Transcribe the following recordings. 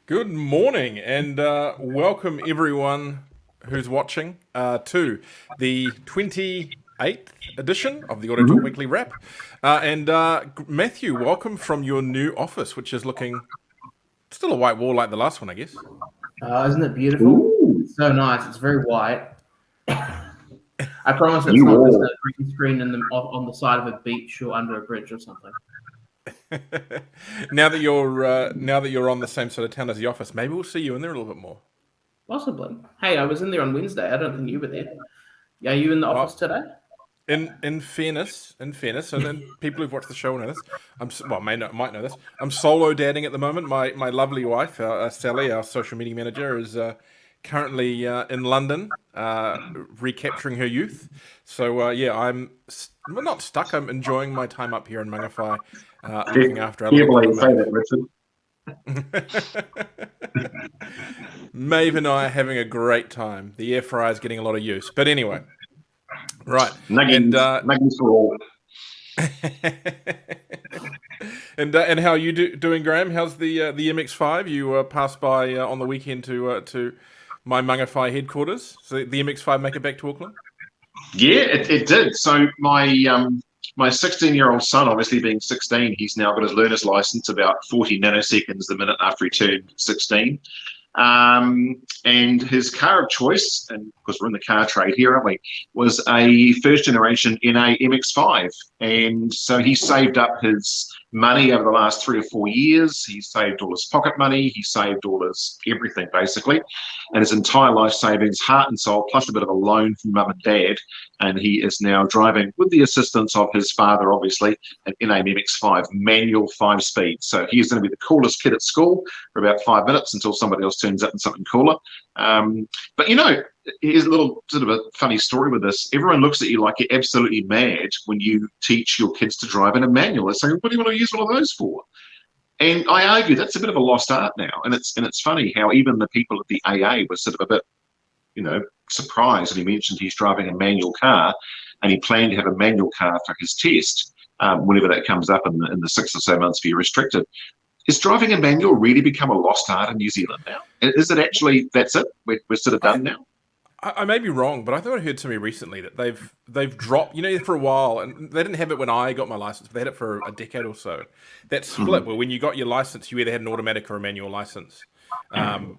Good morning and welcome everyone who's watching to the 28th edition of the AutoTalk Mhm. Weekly Wrap. Matthew, welcome from your new office, which is looking still a white wall like the last one, I guess. Isn't it beautiful? Ooh, It's so nice. It's very white. I promise it's new not just wall. a green screen on the side of a beach or under a bridge or something. Now that you're on the same side of town as the office, maybe we'll see you in there a little bit more. Possibly. Hey, I was in there on Wednesday. I don't think you were there. Are you in the office today? In fairness, and then people who've watched the show know this. Might know this. I'm solo dadding at the moment. My lovely wife, Sally, our social media manager, is currently in London, recapturing her youth. So I'm not stuck. I'm enjoying my time up here in Mangawhai, looking after our little Careful how you daughter, say that, Richard. Maeve and I are having a great time. The air fryer is getting a lot of use. But anyway, right. Nuggings for all. And how are you doing, Graham? How's the MX-5? You passed by on the weekend to my Mangawhai headquarters. So the MX-5 make it back to Auckland? Yeah, it did. So my 16-year-old son, obviously being 16, he's now got his learner's license about 40 nanoseconds the minute after he turned 16. And his car of choice, and because we're in the car trade here, aren't we, was a first generation NA MX-5. And so he saved up his money over the last 3 or 4 years. He saved all his pocket money. He saved all his everything, basically. And his entire life savings, heart and soul, plus a bit of a loan from mum and dad. And he is now driving, with the assistance of his father, obviously, an NA MX-5 manual 5-speed. So he is going to be the coolest kid at school for about 5 minutes until somebody else turns up in something cooler. But here's a little sort of a funny story with this. Everyone looks at you like you're absolutely mad when you teach your kids to drive in a manual. They're saying, what do you want to use one of those for? And I argue that's a bit of a lost art now. And it's funny how even the people at the AA were sort of a bit, surprised. And he mentioned he's driving a manual car and he planned to have a manual car for his test whenever that comes up in the 6 or so months for you restricted. Is driving a manual really become a lost art in New Zealand now? Is it actually, that's it? We're sort of done now? I may be wrong, but I thought I heard something recently that they've dropped, for a while, and they didn't have it when I got my license, but they had it for a decade or so. That split where when you got your license, you either had an automatic or a manual license on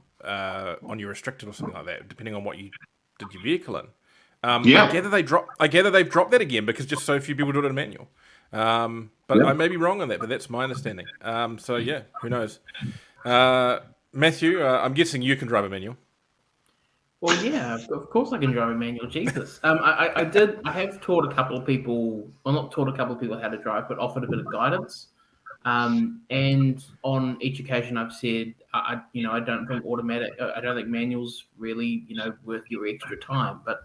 your restricted or something like that, depending on what you did your vehicle in. I gather they've dropped that again because just so few people do it in a manual. But I may be wrong on that, but that's my understanding. Who knows? Matthew, I'm guessing you can drive a manual. Well, yeah, of course I can drive a manual. Jesus. I have taught a couple of people, well, not taught a couple of people how to drive, but offered a bit of guidance. And on each occasion I've said, I don't think manuals really, worth your extra time, but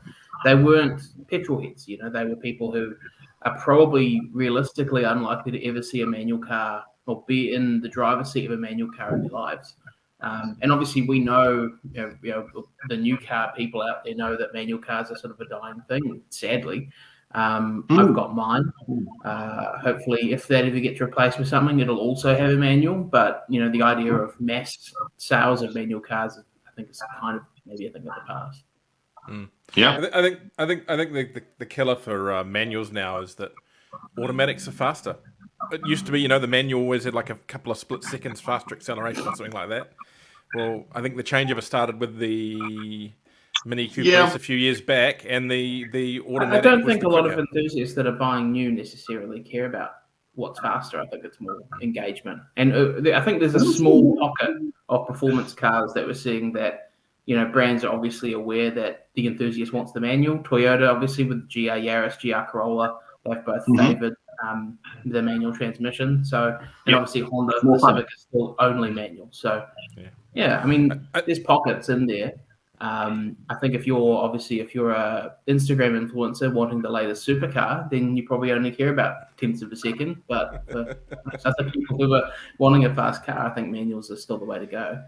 they weren't petrol heads, they were people who are probably realistically unlikely to ever see a manual car or be in the driver's seat of a manual car in their lives. And obviously we know, the new car people out there know that manual cars are sort of a dying thing, sadly. I've got mine. Hopefully, if that ever gets replaced with something, it'll also have a manual. But the idea of mass sales of manual cars, I think, is kind of maybe a thing of the past. Yeah, I think the killer for manuals now is that automatics are faster. It used to be, the manual always had like a couple of split seconds faster acceleration or something like that. Well, I think the changeover started with the Mini Coopers a few years back, and the automatic. I don't think a lot of enthusiasts that are buying new necessarily care about what's faster. I think it's more engagement, and I think there's a small pocket of performance cars that we're seeing that brands are obviously aware that the enthusiast wants the manual. Toyota, obviously, with GR Yaris, GR Corolla, they've both favoured the manual transmission. So, and obviously Honda, the Civic is still only manual. So, I mean, there's pockets in there. I think if you're a Instagram influencer wanting the latest supercar, then you probably only care about tenths of a second. But for other people who are wanting a fast car, I think manuals are still the way to go.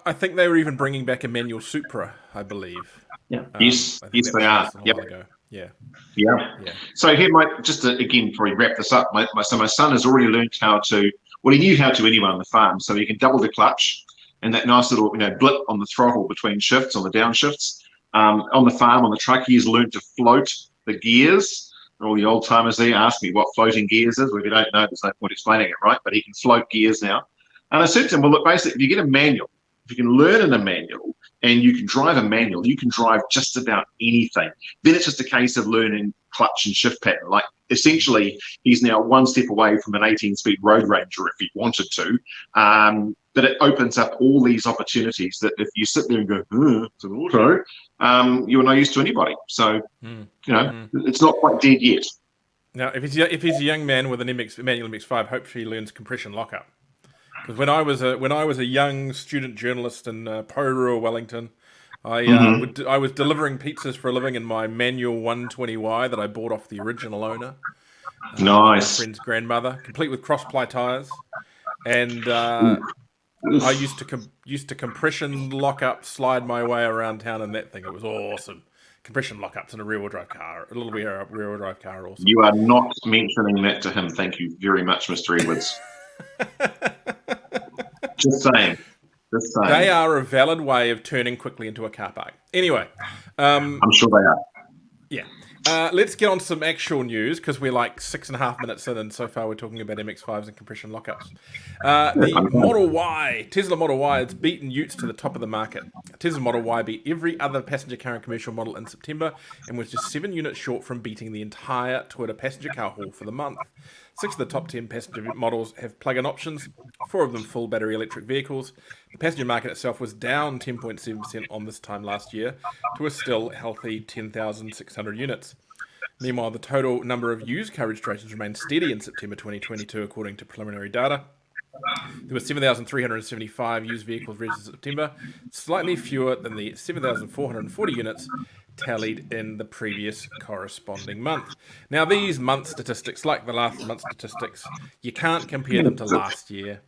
I think they were even bringing back a manual Supra, I believe. Yeah. Yes, they are. Yeah. So here, just to, again, before we wrap this up, my son has already learned how to. Well, he knew how to anyway on the farm, so he can double the clutch. and that nice little blip on the throttle between shifts on the downshifts. On the farm, on the truck, he's learned to float the gears. All the old timers there ask me what floating gears is. Well, if you don't know, there's no point explaining it, right? But he can float gears now. And I said to him, well, look, basically, if you get a manual, if you can learn in a manual and you can drive a manual, you can drive just about anything. Then it's just a case of learning clutch and shift pattern. Like, essentially, he's now one step away from an 18-speed Road Ranger if he wanted to. But it opens up all these opportunities that if you sit there and go, it's an auto, you are no use to anybody. So, it's not quite dead yet. Now, if he's a young man with an manual MX-5, hopefully he learns compression lockup. Because when I was a young student journalist in Porirua, Wellington, I was delivering pizzas for a living in my manual 120Y that I bought off the original owner. Nice. My friend's grandmother, complete with cross-ply tires, and I used to compression lock up, slide my way around town in that thing. It was awesome. Compression lockups in a rear-wheel drive car, a little rear-wheel drive car, also. You are not mentioning that to him. Thank you very much, Mr. Edwards. Just saying. They are a valid way of turning quickly into a car park. Anyway. I'm sure they are. Yeah. Let's get on to some actual news, because we're like 6.5 minutes in, and so far we're talking about MX-5s and compression lockups. The Model Y, Tesla Model Y, has beaten Utes to the top of the market. Tesla Model Y beat every other passenger car and commercial model in September, and was just 7 units short from beating the entire Toyota passenger car haul for the month. 6 of the top 10 passenger models have plug-in options, 4 of them full battery electric vehicles. The passenger market itself was down 10.7% on this time last year to a still healthy 10,600 units. Meanwhile, the total number of used car registrations remained steady in September 2022, according to preliminary data. There were 7,375 used vehicles registered in September, slightly fewer than the 7,440 units tallied in the previous corresponding month. Now, these month statistics, like the last month statistics, you can't compare them to last year.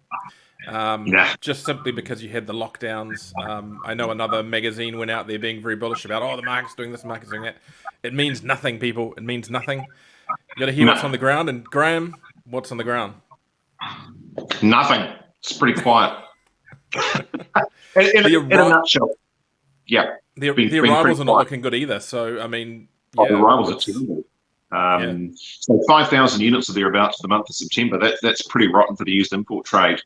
Just simply because you had the lockdowns. I know another magazine went out there being very bullish about, the market's doing this, the market's doing that. It means nothing, people. It means nothing. You got to hear what's on the ground. And Graham, what's on the ground? Nothing. It's pretty quiet. in a nutshell. Yeah. The arrivals are not looking good either. So, I mean... the arrivals are terrible. So 5,000 units are thereabouts for the month of September. That's pretty rotten for the used import trade.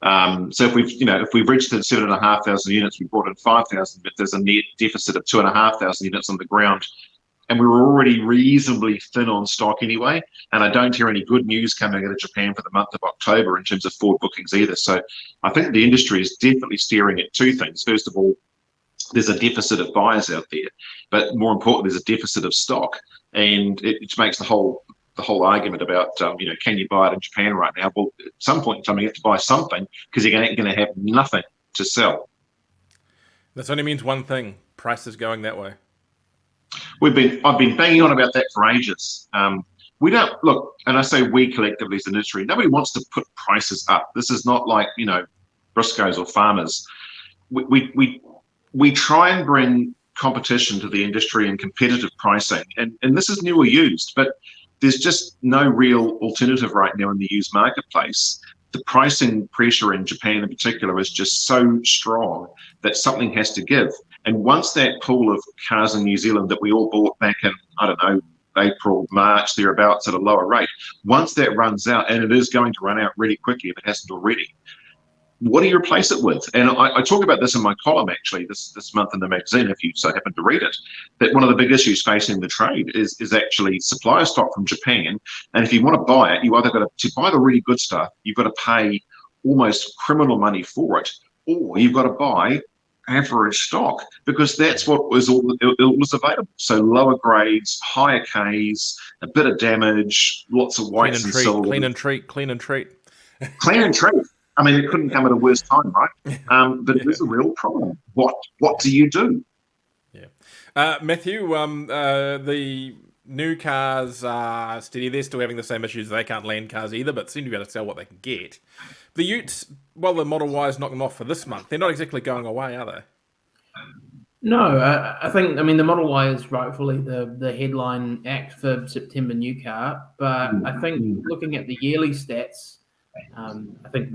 So if we've registered 7,500 units, we brought in 5,000, but there's a net deficit of 2,500 units on the ground. And we were already reasonably thin on stock anyway. And I don't hear any good news coming out of Japan for the month of October in terms of forward bookings either. So I think the industry is definitely staring at two things. First of all, there's a deficit of buyers out there, but more importantly, there's a deficit of stock, and it makes the whole argument about can you buy it in Japan right now? Well, at some point in time, you have to buy something because you're going to have nothing to sell. This only means one thing: price is going that way. I've been banging on about that for ages. We don't look, and I say we collectively as an industry. Nobody wants to put prices up. This is not like Briscoes or Farmers. We try and bring competition to the industry and competitive pricing, and this is new or used, but there's just no real alternative right now in the used marketplace. The pricing pressure in Japan in particular is just so strong that something has to give. And once that pool of cars in New Zealand that we all bought back in, April, March, thereabouts at a lower rate, once that runs out, and it is going to run out really quickly if it hasn't already, what do you replace it with? And I talk about this in my column, actually, this month in the magazine, if you so happen to read it, that one of the big issues facing the trade is actually supplier stock from Japan. And if you want to buy it, you either got to buy the really good stuff, you've got to pay almost criminal money for it, or you've got to buy average stock, because that's what was all available. So lower grades, higher Ks, a bit of damage, lots of whites and silver. Clean and treat. Clean and treat. I mean, it couldn't come at a worse time, right? But it is a real problem. What do you do? Yeah. Matthew, the new cars are steady. They're still having the same issues. They can't land cars either, but seem to be able to sell what they can get. The Utes, the Model Ys knocked them off for this month. They're not exactly going away, are they? No, I think, the Model Y is rightfully the headline act for September new car, but I think looking at the yearly stats, I think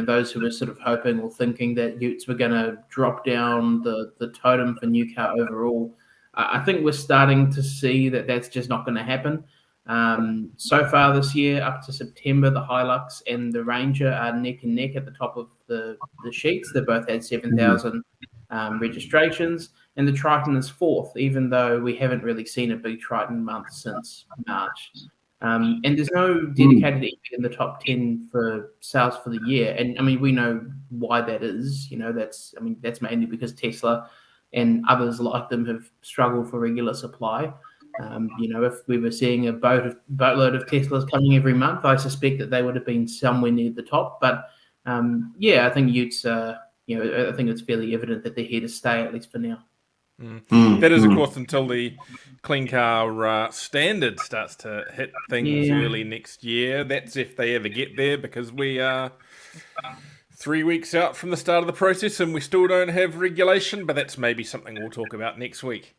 those who were sort of hoping or thinking that Utes were going to drop down the totem for new car overall, I think we're starting to see that that's just not going to happen. So far this year, up to September, the Hilux and the Ranger are neck and neck at the top of the sheets. They both had 7,000 registrations, and the Triton is fourth, even though we haven't really seen a big Triton month since March. And there's no dedicated EV in the top 10 for sales for the year. And I mean, we know why that is. That's mainly because Tesla and others like them have struggled for regular supply. If we were seeing a boatload of Teslas coming every month, I suspect that they would have been somewhere near the top. But I think Utes, I think it's fairly evident that they're here to stay, at least for now. That is, of course, until the clean car standard starts to hit things early next year. That's if they ever get there, because we are 3 weeks out from the start of the process and we still don't have regulation, but that's maybe something we'll talk about next week.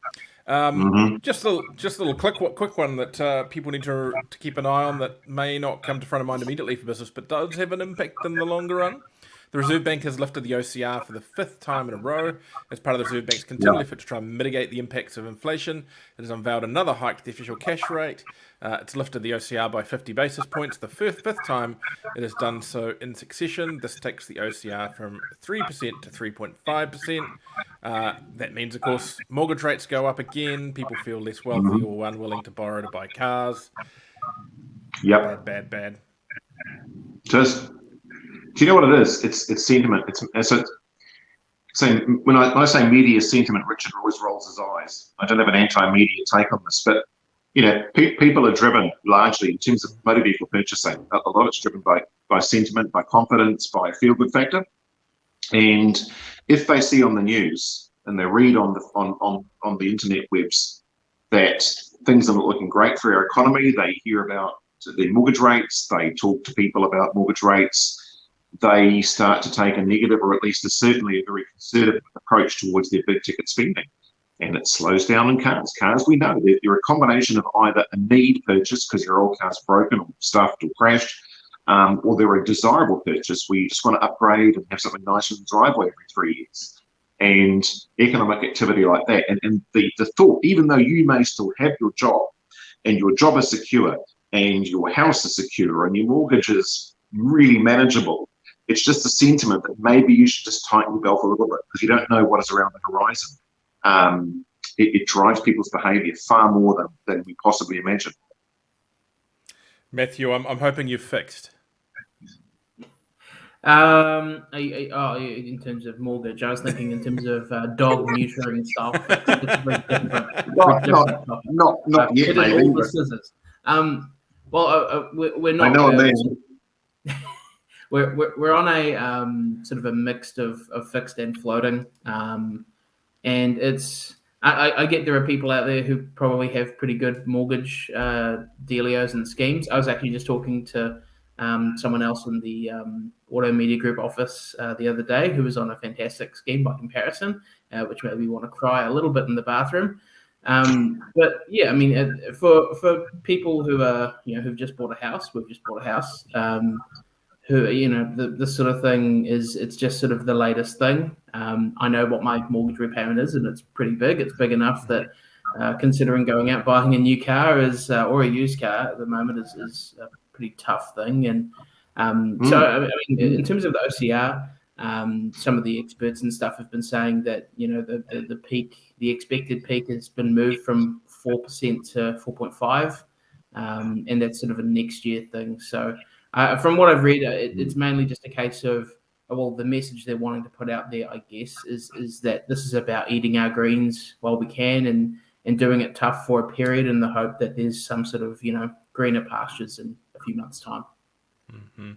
Just a little quick one that people need to keep an eye on that may not come to front of mind immediately for business, but does have an impact in the longer run. The Reserve Bank has lifted the OCR for the fifth time in a row as part of the Reserve Bank's continual effort to try and mitigate the impacts of inflation. It has unveiled another hike to the official cash rate. It's lifted the OCR by 50 basis points, the fifth time it has done so in succession. This takes the OCR from 3% to 3.5%. That means, of course, mortgage rates go up again. People feel less wealthy or unwilling to borrow to buy cars. Yep. Bad. Do you know what it is? It's sentiment. When I say media sentiment, Richard always rolls his eyes. I don't have an anti-media take on this, but people are driven largely in terms of motor vehicle purchasing. A lot of it's driven by sentiment, by confidence, by feel-good factor. And if they see on the news and they read on the internet webs that things are not looking great for our economy, they hear about the mortgage rates, they talk to people about mortgage rates, they start to take a negative, or at least certainly a very conservative approach towards their big ticket spending. And it slows down in cars. Cars, we know, they're a combination of either a need purchase because your old car's broken or stuffed or crashed, or they're a desirable purchase where you just want to upgrade and have something nice in the driveway every 3 years. And economic activity like that. And the thought, even though you may still have your job and your job is secure and your house is secure and your mortgage is really manageable, it's just a sentiment that maybe you should just tighten your belt a little bit because you don't know what is around the horizon. It drives people's behaviour far more than we possibly imagine. Matthew, I'm hoping you've fixed. In terms of mortgage, I was thinking in terms of dog neutering stuff. It's very different. Not yet, maybe. We're not. I know what I mean. We're on a sort of a mix of fixed and floating, and it's. I get there are people out there who probably have pretty good mortgage dealios and schemes. I was actually just talking to someone else in the Auto Media Group office the other day who was on a fantastic scheme by comparison, which made me want to cry a little bit in the bathroom. But yeah, I mean, for people who are who've just bought a house, we've just bought a house. Who this sort of thing it's just sort of the latest thing. I know what my mortgage repayment is, and it's pretty big. It's big enough that considering going out buying a new car is or a used car at the moment is a pretty tough thing. And so I mean, in terms of the OCR, some of the experts and stuff have been saying that the peak, the expected peak, has been moved from 4% to 4.5%, and that's sort of a next year thing. So. From what I've read, it's mainly just a case of, the message they're wanting to put out there, I guess, is that this is about eating our greens while we can and doing it tough for a period in the hope that there's some sort of, greener pastures in a few months' time. Mm-hmm.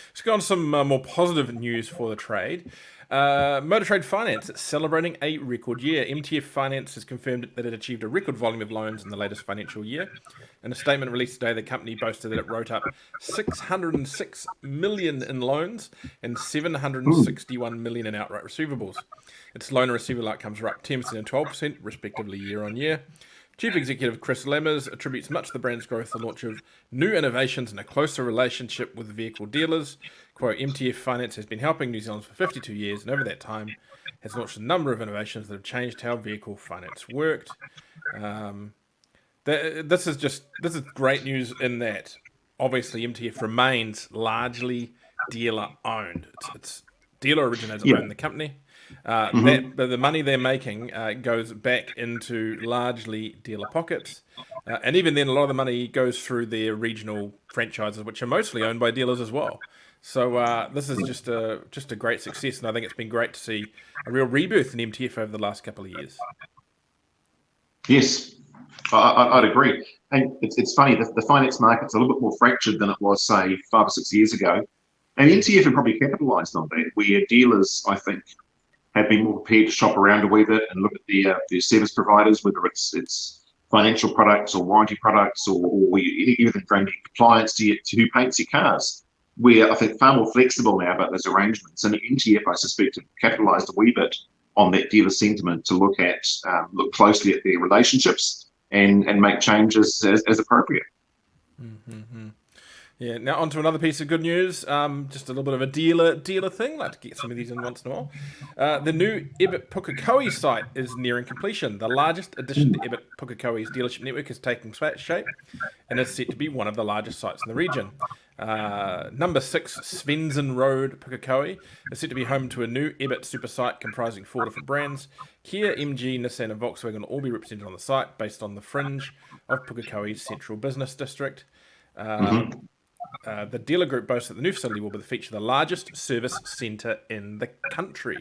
Let's go on to some more positive news for the trade. Motor Trade Finance is celebrating a record year. MTF Finance has confirmed that it achieved a record volume of loans in the latest financial year. In a statement released today, the company boasted that it wrote up 606 million in loans and 761 million in outright receivables. Its loan and receivable outcomes were up 10% and 12% respectively year on year. Chief Executive Chris Lammers attributes much of the brand's growth to the launch of new innovations and a closer relationship with vehicle dealers. Quote, MTF Finance has been helping New Zealand for 52 years, and over that time has launched a number of innovations that have changed how vehicle finance worked. This is great news in that obviously MTF remains largely dealer owned. It's dealer originators own the company. But the money they're making goes back into largely dealer pockets, and even then, a lot of the money goes through their regional franchises, which are mostly owned by dealers as well. So this is just a great success, and I think it's been great to see a real rebirth in MTF over the last couple of years. Yes, I'd agree. And it's funny, the finance market's a little bit more fractured than it was, say, 5 or 6 years ago. And MTF have probably capitalised on that, where dealers, I think, have been more prepared to shop around a wee bit and look at their service providers, whether it's financial products or warranty products or even from compliance to who paints your cars. We're, I think, far more flexible now about those arrangements. And MTF, I suspect, have capitalised a wee bit on that dealer sentiment to look closely at their relationships and make changes as appropriate. Mm-hmm. Yeah. Now on to another piece of good news. Just a little bit of a dealer thing. Like to get some of these in once in a while. The new Ebit Pukekohe site is nearing completion. The largest addition to Ebit Pukekohe's dealership network is taking shape, and is set to be one of the largest sites in the region. Number 6 Svensson Road, Pukekohe, is set to be home to a new Ebit super site comprising 4 different brands. Kia, MG, Nissan, and Volkswagen will all be represented on the site based on the fringe of Pukekohe's central business district. The dealer group boasts that the new facility will feature the largest service centre in the country.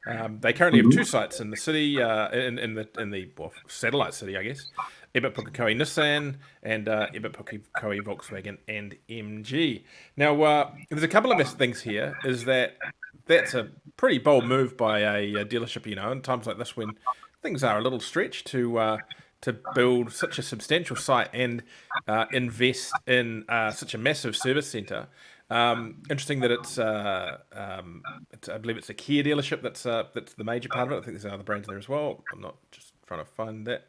They currently have 2 sites in the city, in the satellite city, I guess. Ebit Pukekohe Nissan and Ebit Pukekohe Volkswagen and MG. Now, there's a couple of things here. Is that's a pretty bold move by a dealership, in times like this when things are a little stretched to build such a substantial site and invest in such a massive service centre. Interesting that it's I believe it's a Kia dealership that's the major part of it. I think there's other brands there as well. I'm not just trying to find that.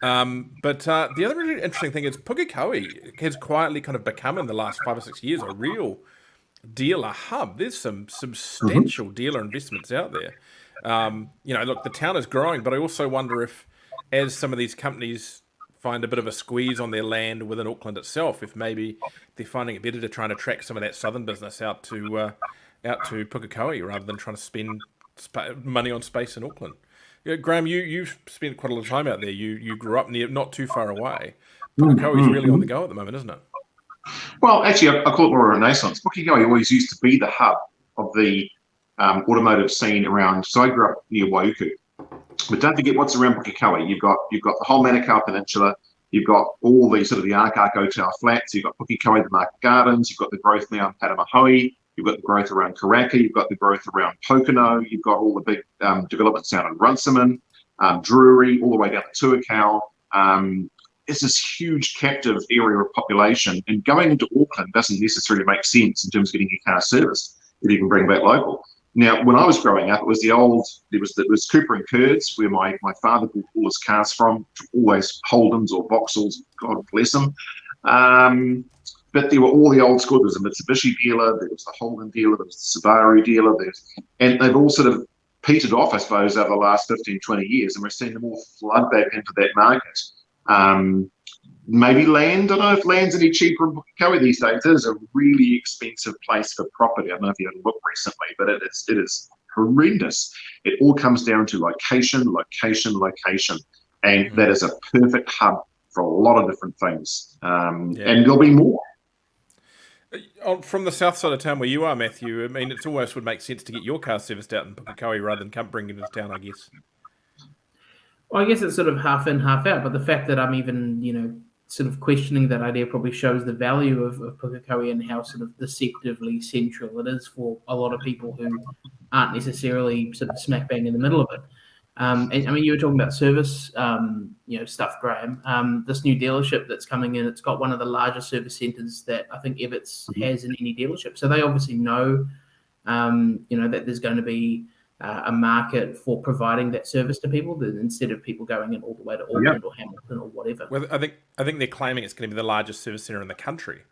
But the other really interesting thing is Pukekohe has quietly kind of become in the last 5 or 6 years a real dealer hub. There's some substantial dealer investments out there. Look, the town is growing, but I also wonder if, as some of these companies find a bit of a squeeze on their land within Auckland itself, if maybe they're finding it better to try and attract some of that southern business out to Pukekohe rather than trying to spend money on space in Auckland. Graham, you've spent quite a lot of time out there. You grew up not too far away. Pukekohe is really on the go at the moment, isn't it? Well, actually, I call it more a renaissance. Pukekohe always used to be the hub of the automotive scene around. So I grew up near Waiuku. But don't forget what's around Pukekohe. You've got the whole Manukau Peninsula. You've got all the sort of the Ark Hotel flats. You've got Pukekohe, the Market Gardens. You've got the growth now in Patamahoe. You've got the growth around Karaka. You've got the growth around Pocono. You've got all the big developments down in Runciman, Drury, all the way down to Tuakau. It's this huge captive area of population. And going into Auckland doesn't necessarily make sense in terms of getting your car serviced if you can bring back local. Now, when I was growing up, it was there was Cooper and Kurds, where my father bought all his cars from, always Holdens or Vauxhalls, God bless them. But there were all the old school. There was a Mitsubishi dealer, there was the Holden dealer, there was the Subaru dealer, and they've all sort of petered off, I suppose, over the last 15, 20 years, and we're seeing them all flood back into that market. Maybe land. I don't know if land's any cheaper in Pukekohe these days. It is a really expensive place for property. I don't know if you had a look recently, but it is horrendous. It all comes down to location, and that is a perfect hub for a lot of different things. And there'll be more. From the south side of town where you are, Matthew, I mean, it almost would make sense to get your car serviced out in Pukekohe rather than bring it into town, I guess. Well, I guess it's sort of half in, half out, but the fact that I'm even, sort of questioning that idea probably shows the value of Pukekohe and how sort of deceptively central it is for a lot of people who aren't necessarily sort of smack bang in the middle of it. And I mean, you were talking about service, stuff, Graham. This new dealership that's coming in, it's got one of the largest service centres that I think Evitts has in any dealership. So they obviously know, that there's going to be a market for providing that service to people, instead of people going in all the way to Auckland or Hamilton or whatever. Well, I think they're claiming it's going to be the largest service centre in the country,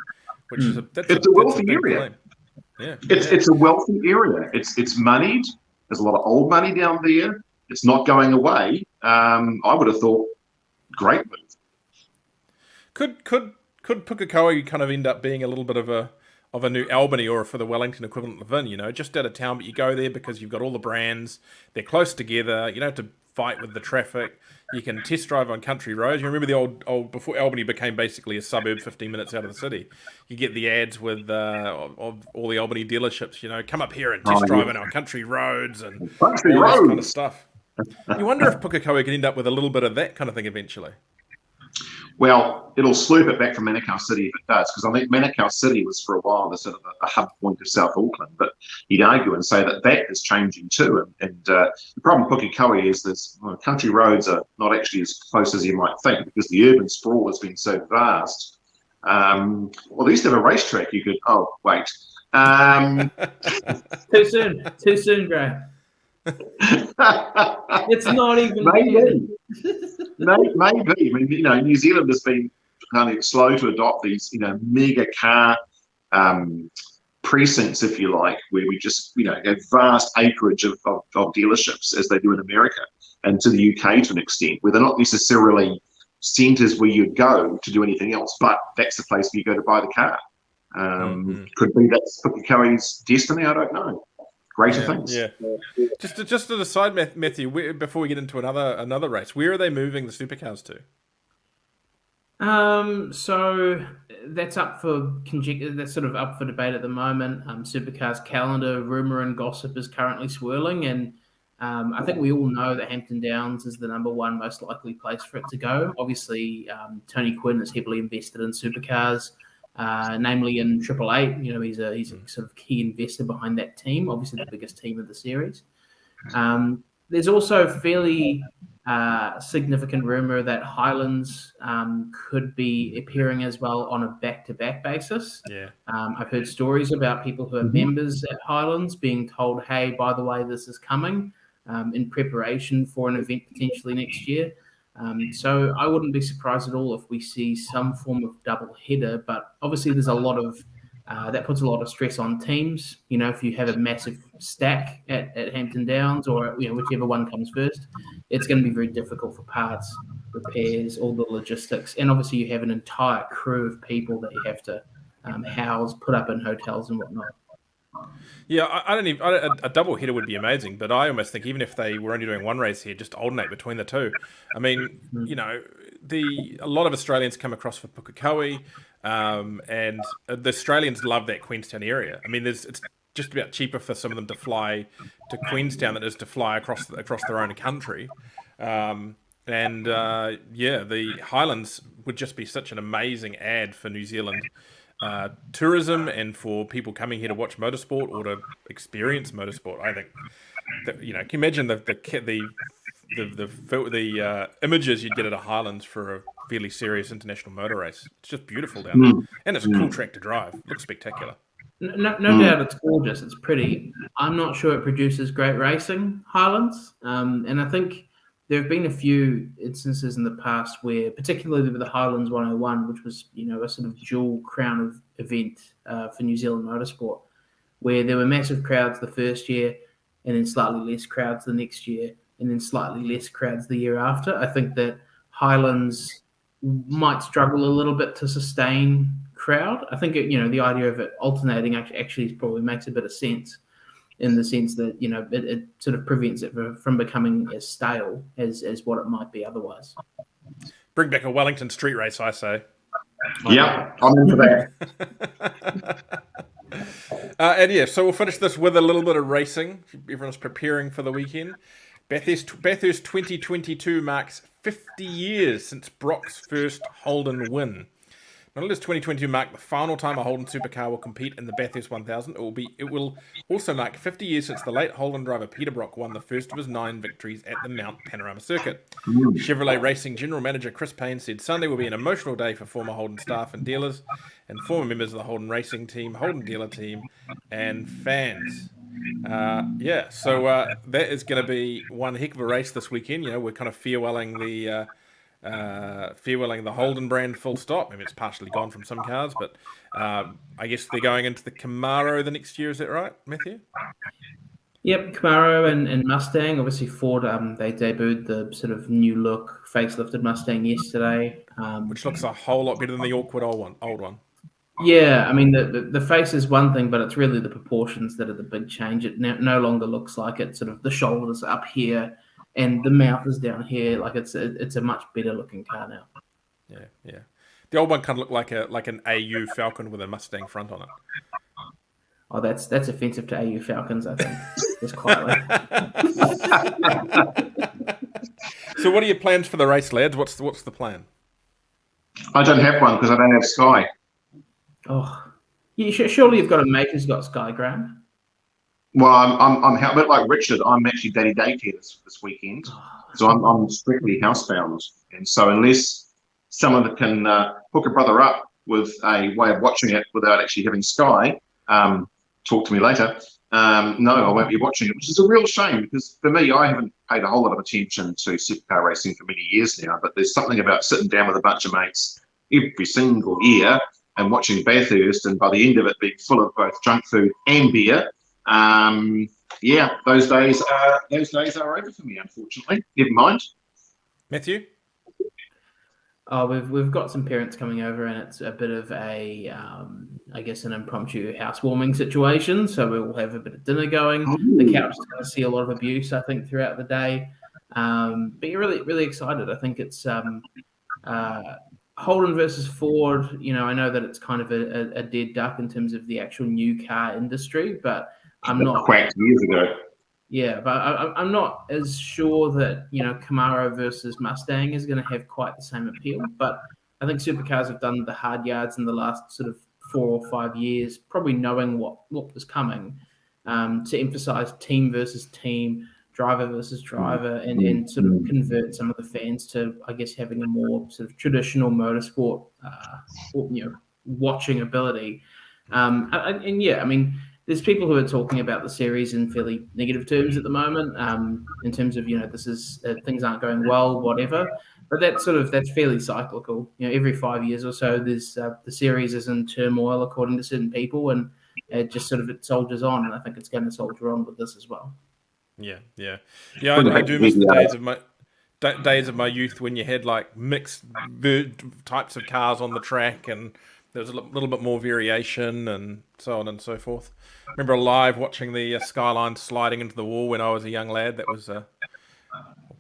which is it's a wealthy area. Claim. Yeah, it's a wealthy area. It's moneyed. There's a lot of old money down there. It's not going away. I would have thought, great move. Could Pukekohe kind of end up being a little bit of a new Albany, or for the Wellington equivalent of Vin, just out of town, but you go there because you've got all the brands, they're close together, you don't have to fight with the traffic, you can test drive on country roads. You remember the old before Albany became basically a suburb 15 minutes out of the city, you get the ads with of all the Albany dealerships, come up here and test drive on our country roads and all this kind of stuff. You wonder if Pukekohe can end up with a little bit of that kind of thing eventually. Well, it'll slurp it back from Manukau City if it does, because I think Manukau City was for a while the sort of a hub point of South Auckland, but you'd argue and say that is changing too. And the problem with Pukekohe is country roads are not actually as close as you might think, because the urban sprawl has been so vast. Well, they used to have a racetrack. You could, wait. Too soon, Graham. It's not even maybe. Maybe. I mean, New Zealand has been kind of slow to adopt these, mega car precincts, if you like, where we just, have vast acreage of dealerships, as they do in America and to the UK to an extent, where they're not necessarily centres where you'd go to do anything else, but that's the place where you go to buy the car. Could be that's Pukekohe's destiny. I don't know. Greater things. Yeah. Just to decide, Matthew, before we get into another race, where are they moving the supercars to? So that's up for conjecture. That's sort of up for debate at the moment. Supercars calendar rumor and gossip is currently swirling, and I think we all know that Hampton Downs is the number one most likely place for it to go. Obviously, Tony Quinn is heavily invested in supercars. Namely in Triple Eight, he's a sort of key investor behind that team, obviously the biggest team of the series. There's also fairly significant rumor that Highlands could be appearing as well on a back-to-back basis. Yeah. I've heard stories about people who are members at Highlands being told, hey, by the way, this is coming in preparation for an event potentially next year. So I wouldn't be surprised at all if we see some form of double header, but obviously there's a lot of that puts a lot of stress on teams. If you have a massive stack at Hampton Downs, or whichever one comes first, it's going to be very difficult for parts, repairs, all the logistics, and obviously you have an entire crew of people that you have to house, put up in hotels and whatnot. Yeah, a double header would be amazing, but I almost think even if they were only doing one race here, just alternate between the two. I mean, a lot of Australians come across for Pukekohe, and the Australians love that Queenstown area. I mean, it's just about cheaper for some of them to fly to Queenstown than it is to fly across their own country. The Highlands would just be such an amazing ad for New Zealand tourism and for people coming here to watch motorsport or to experience motorsport. I think that, can you imagine the images you'd get at a Highlands for a fairly serious international motor race? It's just beautiful down there, and it's a cool track to drive. It looks spectacular. No doubt, it's gorgeous. It's pretty. I'm not sure it produces great racing, Highlands, and I think there have been a few instances in the past where, particularly with the Highlands 101, which was, a sort of dual crown of event for New Zealand motorsport, where there were massive crowds the first year and then slightly less crowds the next year and then slightly less crowds the year after. I think that Highlands might struggle a little bit to sustain crowd. I think, the idea of it alternating actually probably makes a bit of sense, in the sense that, it sort of prevents it from becoming as stale as what it might be otherwise. Bring back a Wellington street race, I say. Yeah, I'm into that. So we'll finish this with a little bit of racing. Everyone's preparing for the weekend. Bathurst 2022 marks 50 years since Brock's first Holden win. Not only does 2022 mark the final time a Holden supercar will compete in the Bathurst 1000, it will also mark 50 years since the late Holden driver Peter Brock won the first of his 9 victories at the Mount Panorama Circuit. Chevrolet Racing General Manager Chris Payne said Sunday will be an emotional day for former Holden staff and dealers and former members of the Holden Racing team, Holden dealer team, and fans. So that is going to be one heck of a race this weekend. We're kind of farewelling the Holden brand full stop. I mean, it's partially gone from some cars, but I guess they're going into the Camaro the next year. Is that right, Matthew? Yep, Camaro and Mustang. Obviously, Ford, they debuted the sort of new look facelifted Mustang yesterday. Which looks a whole lot better than the awkward old one. Yeah, I mean, the face is one thing, but it's really the proportions that are the big change. It no longer looks like it's sort of the shoulders up here and the mouth is down here. Like it's a much better looking car now. Yeah. The old one kind of looked like an AU Falcon with a Mustang front on it. Oh, that's offensive to AU Falcons, I think. Just quietly. So, what are your plans for the race, lads? What's the plan? I don't have one because I don't have Sky. Oh, surely you've got a mate who's got Sky, Graham. Well, I'm a bit like Richard. I'm actually daddy daycare this weekend, so I'm strictly housebound. And so unless someone can hook a brother up with a way of watching it without actually having Sky, talk to me later. No, I won't be watching it, which is a real shame because for me, I haven't paid a whole lot of attention to supercar racing for many years now. But there's something about sitting down with a bunch of mates every single year and watching Bathurst, and by the end of it being full of both junk food and beer. Those days are over for me, unfortunately. Never mind. Matthew? Oh, we've got some parents coming over, and it's a bit of a, I guess, an impromptu housewarming situation. So we'll have a bit of dinner going. The couch is going to see a lot of abuse, I think, throughout the day. But you're really, really excited. I think it's Holden versus Ford. I know that it's kind of a dead duck in terms of the actual new car industry, but I'm not quacked years ago. Yeah, but I'm not as sure that Camaro versus Mustang is going to have quite the same appeal. But I think supercars have done the hard yards in the last sort of 4 or 5 years, probably knowing what was coming, to emphasize team versus team, driver versus driver, and sort of convert some of the fans to, I guess, having a more sort of traditional motorsport, watching ability. There's people who are talking about the series in fairly negative terms at the moment, in terms of this is things aren't going well, whatever. But that's fairly cyclical. Every 5 years or so, there's the series is in turmoil according to certain people, and it just it soldiers on. And I think it's going to soldier on with this as well. Yeah. I do miss the days of my youth when you had like mixed types of cars on the track, and there was a little bit more variation and so on and so forth. I remember live watching the skyline sliding into the wall when I was a young lad. That was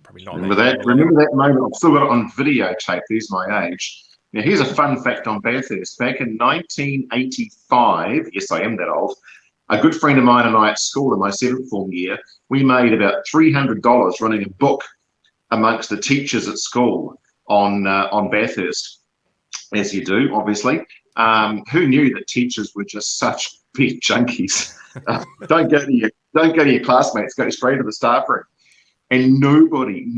probably not. Remember that moment? I've still got it on videotape. There's my age. Now, here's a fun fact on Bathurst. Back in 1985, yes, I am that old, a good friend of mine and I at school in my 7th form year, we made about $300 running a book amongst the teachers at school on Bathurst, as you do, obviously. Who knew that teachers were just such big junkies? Don't go to your classmates, go straight to the staff room. And nobody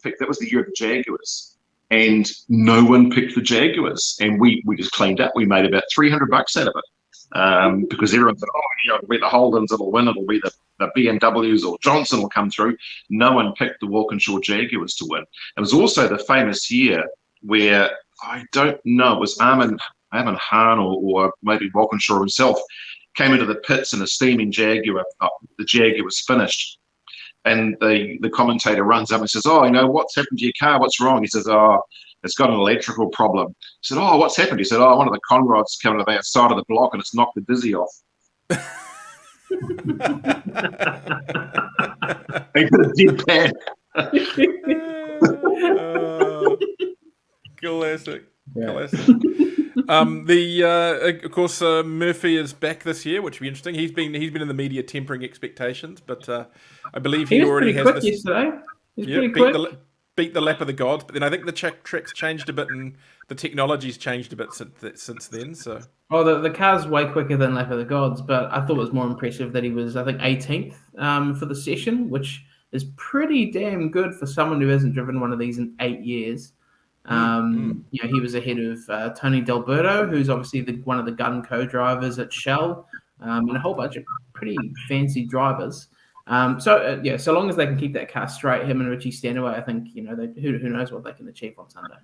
picked. That was the year of the Jaguars, and no one picked the Jaguars. And we just cleaned up. We made about $300 out of it, because everyone thought, it'll be the Holdens, it'll win, it'll be the BMWs, or Johnson will come through. No one picked the Walkinshaw Jaguars to win. It was also the famous year where, I don't know, it was Armin Hahn or maybe Walkinshaw himself came into the pits in a steaming Jaguar. The Jaguar was finished. And the commentator runs up and says, what's happened to your car? What's wrong? He says, it's got an electrical problem. He said, what's happened? He said, one of the conrods coming to the outside of the block and it's knocked the dizzy off. He put a dead pan. Classic. Of course, Murphy is back this year, which will be interesting. He's been in the media tempering expectations, but I believe he already has this. Yesterday. He's pretty quick. Beat the lap of the gods, but then I think the track's changed a bit and the technology's changed a bit since then. So, the car's way quicker than lap of the gods, but I thought it was more impressive that he was, I think, 18th for the session, which is pretty damn good for someone who hasn't driven one of these in 8 years. He was ahead of Tony D'Alberto, who's obviously one of the gun co-drivers at Shell, and a whole bunch of pretty fancy drivers. So long as they can keep that car straight, him and Richie Stanaway, I think who knows what they can achieve on Sunday.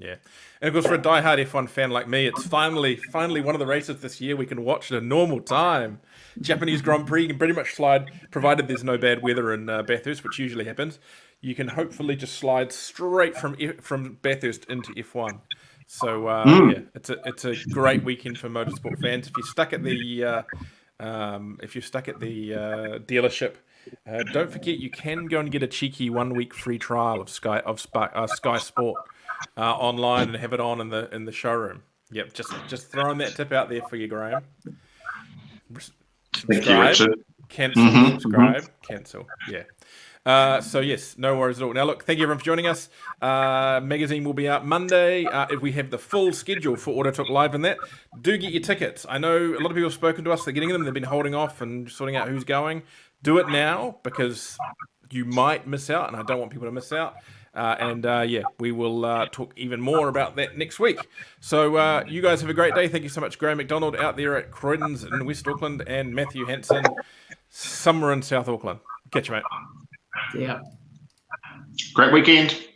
Yeah, and of course for a diehard F1 fan like me, it's finally one of the races this year we can watch at a normal time. Japanese Grand Prix can pretty much slide, provided there's no bad weather in Bathurst, which usually happens. You can hopefully just slide straight from Bathurst into F1. So yeah, it's a great weekend for motorsport fans. If you're stuck at the dealership, don't forget you can go and get a cheeky 1 week free trial of Sky Sport online and have it on in the showroom. Yep, just throwing that tip out there for you, Graham. Subscribe, cancel, cancel. Yeah. So yes, no worries at all. Now look, thank you everyone for joining us. Magazine will be out Monday. If we have the full schedule for AutoTalk Live and that, do get your tickets. I know a lot of people have spoken to us, they're getting them, they've been holding off and sorting out who's going. Do it now because you might miss out, and I don't want people to miss out. Yeah, we will talk even more about that next week. So you guys have a great day. Thank you so much, Graham McDonald out there at Croydon's in West Auckland, and Matthew Hansen somewhere in South Auckland. Catch you, mate. Yeah. Great weekend.